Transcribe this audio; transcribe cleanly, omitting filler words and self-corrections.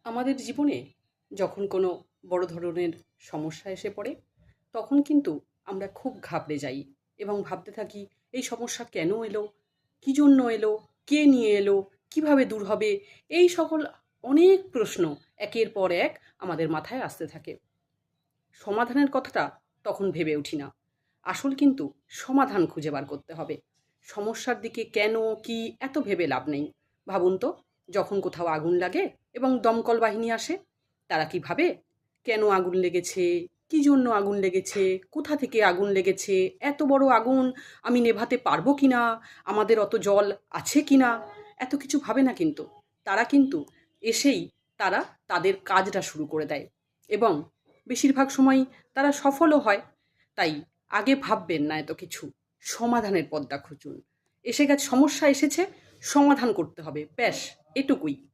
আমাদের জীবনে যখন কোনো বড় ধরনের সমস্যা এসে পড়ে, তখন কিন্তু আমরা খুব ঘাবড়ে যাই এবং ভাবতে থাকি, এই সমস্যা কেন এলো? কী জন্য এলো? কে নিয়ে এলো? কিভাবে দূর হবে? এই সকল অনেক প্রশ্ন একের পর এক আমাদের মাথায় আসতে থাকে। সমাধানের কথাটা তখন ভেবে উঠি না। আসল কিন্তু সমাধান খুঁজে বার করতে হবে। সমস্যার দিকে কেন, কি এত ভেবে লাভ নেই। ভাবুন তো, যখন কোথাও আগুন লাগে এবং দমকল বাহিনী আসে, তারা কি ভাবে কেন আগুন লেগেছে, কী জন্য আগুন লেগেছে, কোথা থেকে আগুন লেগেছে, এত বড় আগুন আমি নেভাতে পারবো কি না, আমাদের অত জল আছে কি না, এত কিছু ভাবে না কিন্তু। তারা কিন্তু এসেই তারা তাদের কাজটা শুরু করে দেয় এবং বেশিরভাগ সময়ই তারা সফলও হয়। তাই আগে ভাববেন না এত কিছু, সমাধানের পথটা খুঁজুন। সমস্যা এসেছে, সমাধান করতে হবে, ব্যাস এটুকুই।